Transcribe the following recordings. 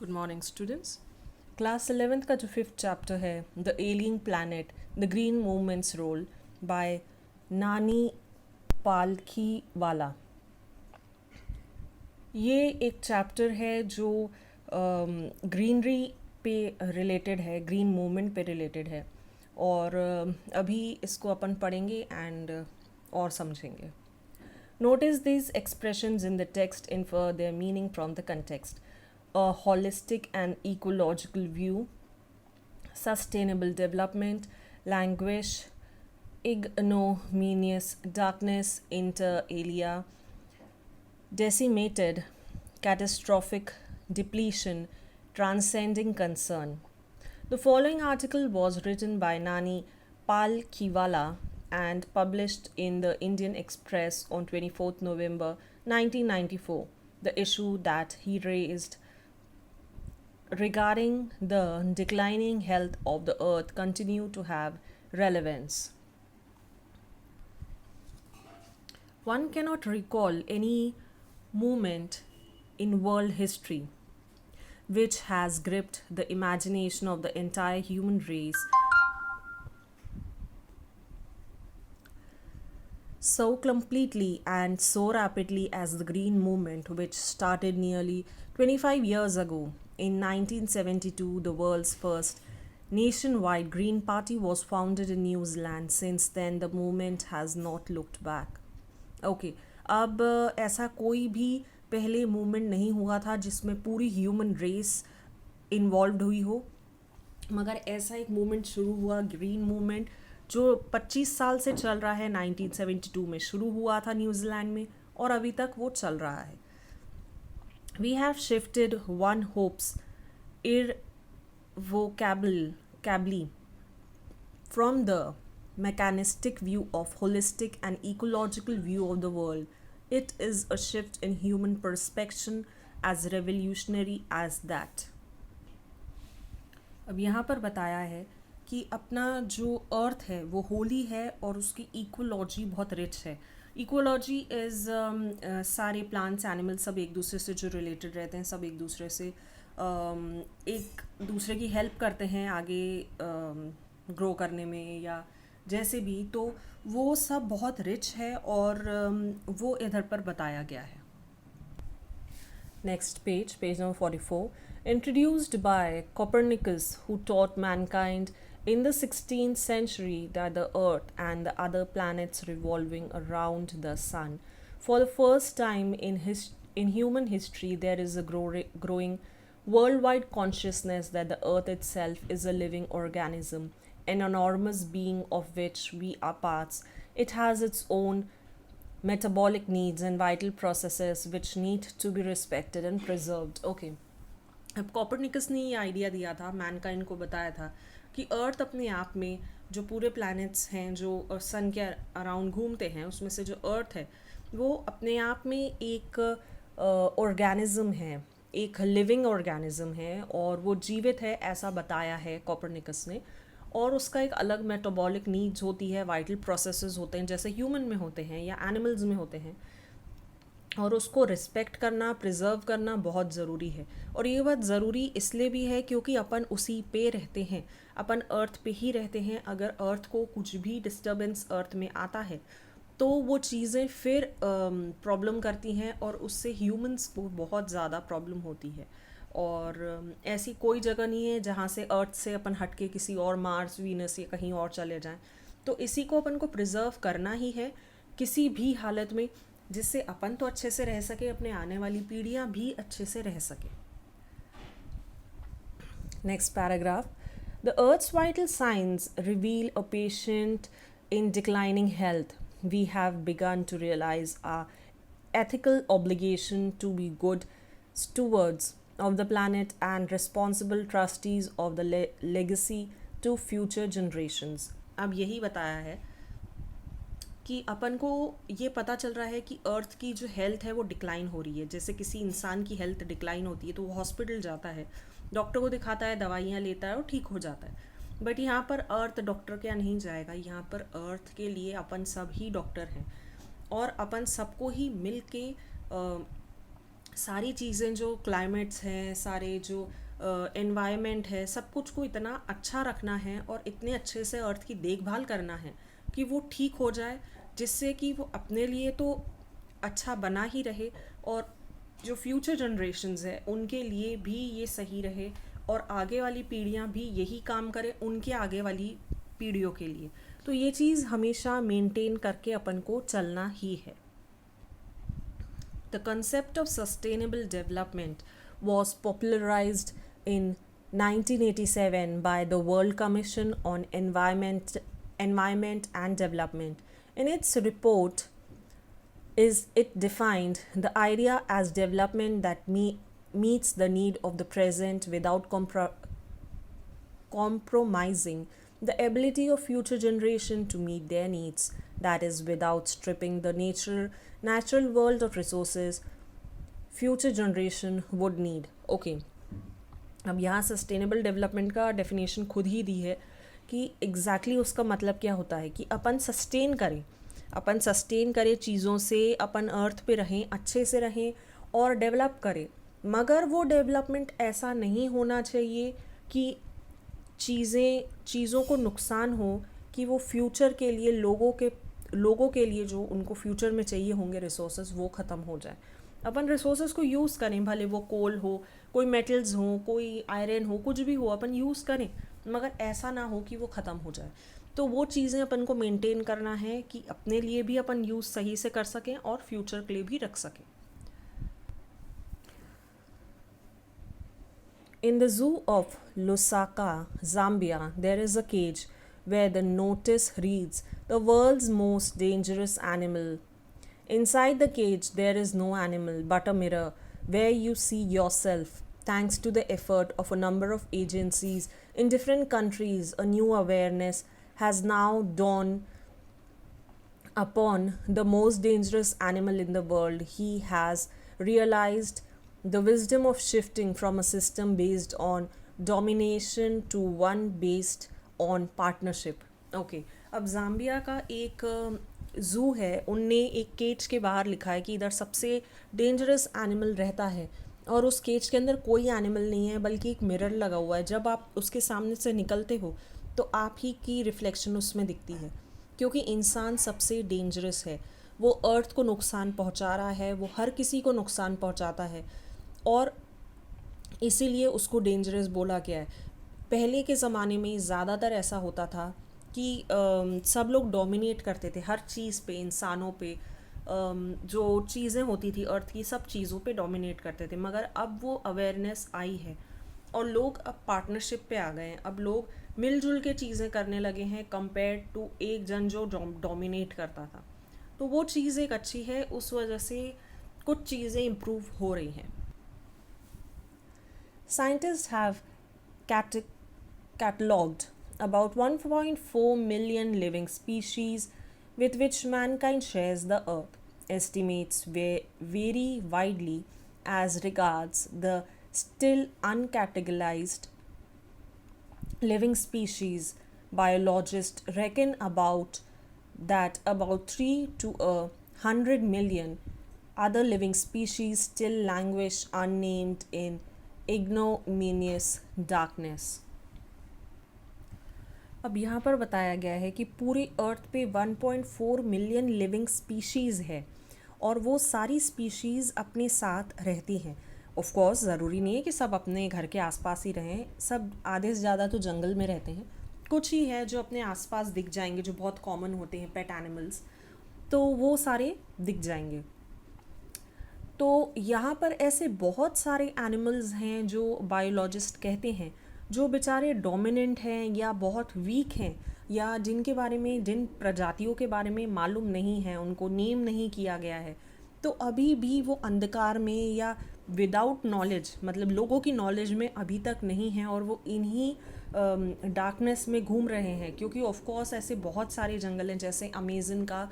Good morning students. Class 11th का जो fifth chapter है the alien planet the green movement's role by Nani Palkhivala. ये एक चैप्टर है जो ग्रीनरी पे रिलेटेड है, ग्रीन मूवमेंट पे रिलेटेड है और अभी इसको अपन पढ़ेंगे एंड और समझेंगे. Notice these expressions in the text, infer their meaning from the context. A holistic and ecological view, sustainable development, languish, ignominious darkness, inter alia, decimated, catastrophic depletion, transcending concern. The following article was written by Nani Palkhiwala and published in the Indian Express on 24th November 1994. The issue that he raised regarding the declining health of the earth continue to have relevance. One cannot recall any moment in world history which has gripped the imagination of the entire human race so completely and so rapidly as the Green Movement, which started nearly 25 years ago. In 1972, the world's first nationwide Green Party was founded in New Zealand. Since then, the movement has not looked back. Okay अब ऐसा कोई भी पहले movement नहीं हुआ था जिसमें पूरी ह्यूमन रेस इन्वॉल्व हुई हो, मगर ऐसा एक मूवमेंट शुरू हुआ ग्रीन मूवमेंट जो 25 साल से चल रहा है. 1972 में शुरू हुआ था न्यूजीलैंड में और अभी तक वो चल रहा है. We have shifted one hopes irrevocably from the mechanistic view of holistic and ecological view of the world. It is a shift in human perception as revolutionary as that. अब यहाँ पर बताया है कि अपना जो अर्थ है वो होली है और उसकी इकोलॉजी बहुत रिच है. इकोलॉजी इज़ सारे प्लांट्स एनिमल्स सब एक दूसरे से जो रिलेटेड रहते हैं, सब एक दूसरे से एक दूसरे की हेल्प करते हैं आगे ग्रो करने में या जैसे भी, तो वो सब बहुत रिच है और वो इधर पर बताया गया है. Next page, page number 44. Introduced by Copernicus, who taught mankind in the 16th century that the Earth and the other planets revolving around the Sun. For the first time in human history, there is a growing worldwide consciousness that the Earth itself is a living organism, an enormous being of which we are parts. It has its own metabolic needs and vital processes which need to be respected and preserved. Okay. अब Copernicus ने ये idea दिया था, Mankind को बताया था कि अर्थ अपने आप में जो पूरे प्लैनेट्स हैं जो सन के अराउंड घूमते हैं उसमें से जो अर्थ है वो अपने आप में एक ऑर्गेनिज्म है, एक लिविंग ऑर्गेनिज्म है और वो जीवित है, ऐसा बताया है कॉपरनिकस ने. और उसका एक अलग मेटाबॉलिक नीड्स होती है, वाइटल प्रोसेसेस होते हैं जैसे ह्यूमन में होते हैं या एनिमल्स में होते हैं, और उसको रिस्पेक्ट करना, प्रिजर्व करना बहुत ज़रूरी है. और ये बात ज़रूरी इसलिए भी है क्योंकि अपन उसी पे रहते हैं, अपन अर्थ पे ही रहते हैं. अगर अर्थ को कुछ भी डिस्टर्बेंस अर्थ में आता है तो वो चीज़ें फिर प्रॉब्लम करती हैं और उससे ह्यूमंस को बहुत ज़्यादा प्रॉब्लम होती है. और ऐसी कोई जगह नहीं है जहाँ से अर्थ से अपन हट के किसी और मार्स, वीनस या कहीं और चले जाएं. तो इसी को अपन को प्रिजर्व करना ही है किसी भी हालत में, जिससे अपन तो अच्छे से रह सके, अपने आने वाली पीढ़ियाँ भी अच्छे से रह सके. Next paragraph. The earth's vital signs reveal a patient in declining health. We have begun to realise our ethical obligation to be good stewards of the planet and responsible trustees of the legacy to future generations. अब यही बताया है कि अपन को ये पता चल रहा है कि अर्थ की जो हेल्थ है वो डिक्लाइन हो रही है. जैसे किसी इंसान की हेल्थ डिक्लाइन होती है तो वो हॉस्पिटल जाता है, डॉक्टर को दिखाता है, दवाइयाँ लेता है और ठीक हो जाता है. बट यहाँ पर अर्थ डॉक्टर क्या नहीं जाएगा, यहाँ पर अर्थ के लिए अपन सब ही डॉक्टर हैं और अपन सबको ही मिल के सारी चीज़ें जो क्लाइमेट्स हैं, सारे जो एनवायरनमेंट है, सब कुछ को इतना अच्छा रखना है और इतने अच्छे से अर्थ की देखभाल करना है कि वो ठीक हो जाए, जिससे कि वो अपने लिए तो अच्छा बना ही रहे और जो फ्यूचर जनरेशन्स है उनके लिए भी ये सही रहे और आगे वाली पीढ़ियाँ भी यही काम करें उनके आगे वाली पीढ़ियों के लिए। तो ये चीज़ हमेशा मेंटेन करके अपन को चलना ही है। The concept of sustainable development was popularized in 1987 by the World Commission on Environment and Development. In its report, is it defined the idea as development that meets the need of the present without compromising the ability of future generation to meet their needs, that is without stripping the natural world of resources future generation would need. Okay, अब यहाँ sustainable development का definition खुद ही दी है कि exactly उसका मतलब क्या होता है कि अपन सस्टेन करें चीज़ों से, अपन अर्थ पे रहें, अच्छे से रहें और डेवलप करें, मगर वो डेवलपमेंट ऐसा नहीं होना चाहिए कि चीज़ों को नुकसान हो, कि वो फ्यूचर के लिए लोगों के लिए जो उनको फ्यूचर में चाहिए होंगे रिसोर्सेज वो ख़त्म हो जाए। अपन रिसोर्सेज को यूज़ करें, भले वो कोल हो, कोई मेटल्स हो, कोई आयरन हो, कुछ भी हो, अपन यूज़ करें, मगर ऐसा ना हो कि वो ख़त्म हो जाए। तो वो चीज़ें अपन को मेंटेन करना है कि अपने लिए भी अपन यूज़ सही से कर सकें और फ्यूचर के लिए भी रख सकें। In the zoo of Lusaka, Zambia, there is a cage where the notice reads, "The world's most dangerous animal." Inside the cage, there is no animal but a mirror where you see yourself. Thanks to the effort of a number of agencies in different countries, a new awareness has now dawned upon the most dangerous animal in the world. He has realized the wisdom of shifting from a system based on domination to one based on partnership. Okay, अब Zambia का एक zoo है, उनने एक cage के बाहर लिखा है कि इधर सबसे डेंजरस एनिमल रहता है और उस केज के अंदर कोई एनिमल नहीं है बल्कि एक मिरर लगा हुआ है। जब आप उसके सामने से निकलते हो तो आप ही की रिफ्लेक्शन उसमें दिखती है, क्योंकि इंसान सबसे डेंजरस है। वो अर्थ को नुकसान पहुंचा रहा है, वो हर किसी को नुकसान पहुंचाता है और इसीलिए उसको डेंजरस बोला गया है। पहले के ज़माने में ज़्यादातर ऐसा होता था कि सब लोग डोमिनेट करते थे हर चीज़ पे, इंसानों पे, जो चीज़ें होती थी अर्थ की सब चीज़ों पे डोमिनेट करते थे, मगर अब वो अवेयरनेस आई है और लोग अब पार्टनरशिप पे आ गए हैं। अब लोग मिलजुल के चीज़ें करने लगे हैं कंपेयर टू एक जन जो डोमिनेट करता था। तो वो चीज़ एक अच्छी है, उस वजह से कुछ चीज़ें इम्प्रूव हो रही हैं। Scientists have catalogued about 1.4 million living species with which mankind shares the earth. Estimates vary widely as regards the still uncategorized living species. Biologists reckon about 3 to 100 million other living species still languish unnamed in ignominious darkness. अब यहाँ पर बताया गया है कि पूरे अर्थ पे 1.4 million living species है और वो सारी स्पीशीज़ अपने साथ रहती हैं। ऑफ कोर्स ज़रूरी नहीं है कि सब अपने घर के आसपास ही रहें, सब आधे से ज़्यादा तो जंगल में रहते हैं, कुछ ही है जो अपने आसपास दिख जाएंगे, जो बहुत कॉमन होते हैं पेट एनिमल्स, तो वो सारे दिख जाएंगे। तो यहाँ पर ऐसे बहुत सारे एनिमल्स हैं जो बायोलॉजिस्ट कहते हैं जो बेचारे डोमिनेंट हैं या बहुत वीक हैं या जिन प्रजातियों के बारे में मालूम नहीं है, उनको नेम नहीं किया गया है, तो अभी भी वो अंधकार में या विदाउट नॉलेज, मतलब लोगों की नॉलेज में अभी तक नहीं है और वो इन्हीं डार्कनेस में घूम रहे हैं। क्योंकि ऑफ कोर्स ऐसे बहुत सारे जंगल हैं, जैसे अमेज़न का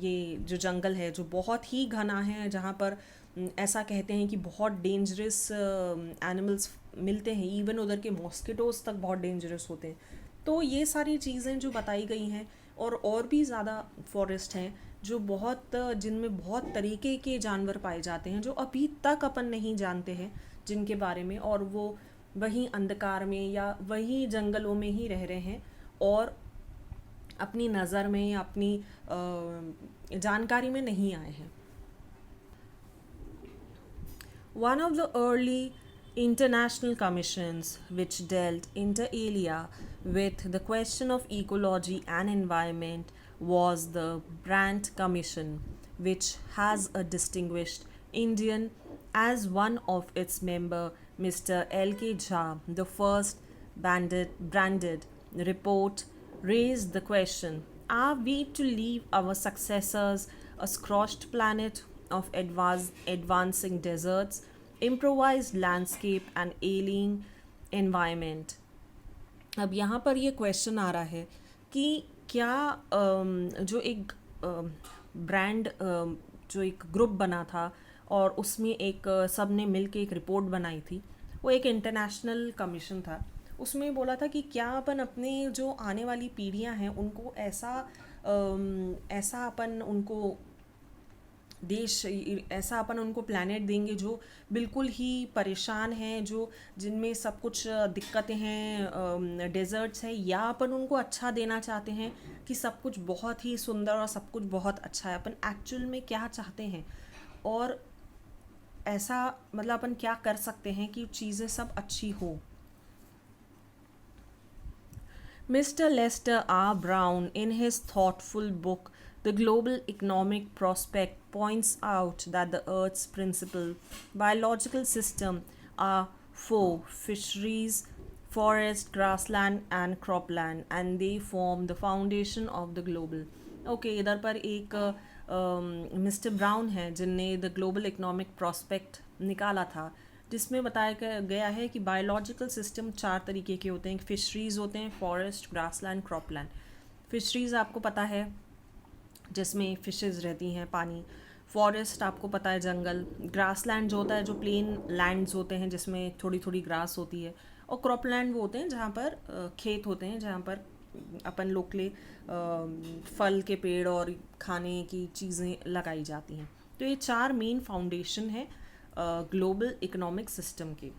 ये जो जंगल है जो बहुत ही घना है, जहाँ पर ऐसा कहते हैं कि बहुत डेंजरस एनिमल्स मिलते हैं, इवन उधर के मॉस्किटोज़ तक बहुत डेंजरस होते हैं। तो ये सारी चीज़ें जो बताई गई हैं और भी ज़्यादा फॉरेस्ट हैं जो बहुत जिनमें बहुत तरीके के जानवर पाए जाते हैं जो अभी तक अपन नहीं जानते हैं जिनके बारे में, और वो वहीं अंधकार में या वहीं जंगलों में ही रह रहे हैं और अपनी नज़र में या अपनी जानकारी में नहीं आए हैं. One of the early international commissions which dealt inter alia with the question of ecology and environment was the Brandt Commission, which has a distinguished Indian as one of its member, Mr. L.K. Jha. The first branded report raised the question: are we to leave our successors a scorched planet of advancing deserts, improvised landscape, and alien environment? अब यहाँ पर ये question आ रहा है कि क्या जो एक ब्रांड जो एक ग्रुप बना था और उसमें एक सब ने मिल के एक रिपोर्ट बनाई थी, वो एक इंटरनेशनल कमीशन था. उसमें बोला था कि क्या अपन अपने जो आने वाली पीढ़ियां हैं उनको ऐसा अपन उनको देश ऐसा अपन उनको प्लानट देंगे जो बिल्कुल ही परेशान हैं, जो जिनमें सब कुछ दिक्कतें हैं, डेजर्ट्स हैं, या अपन उनको अच्छा देना चाहते हैं कि सब कुछ बहुत ही सुंदर और सब कुछ बहुत अच्छा है. अपन एक्चुअल में क्या चाहते हैं और ऐसा मतलब अपन क्या कर सकते हैं कि चीज़ें सब अच्छी हो. Mr. Lester R. Brown, in his thoughtful book, The Global Economic Prospect, points out that the Earth's principal biological system are four: fisheries, forest, grassland, and cropland, and they form the foundation of the global. Okay, इधर पर एक mister brown है जिनने the global economic prospect निकाला था, जिसमें बताया गया है कि बायोलॉजिकल सिस्टम 4 तरीके के होते हैं. फिशरीज़ होते हैं, फॉरेस्ट, ग्रासलैंड, क्रॉपलैंड. फिशरीज़ आपको पता है जिसमें फिशेज़ रहती हैं, पानी. फॉरेस्ट आपको पता है जंगल. ग्रासलैंड जो होता है जो प्लेन लैंड्स होते हैं जिसमें थोड़ी थोड़ी ग्रास होती है. और क्रॉपलैंड वो होते हैं जहाँ पर खेत होते हैं, जहाँ पर अपन लोग के लिए फल के पेड़ और खाने की चीज़ें लगाई जाती हैं. तो ये 4 मेन फाउंडेशन है ग्लोबल इकोनॉमिक सिस्टम के.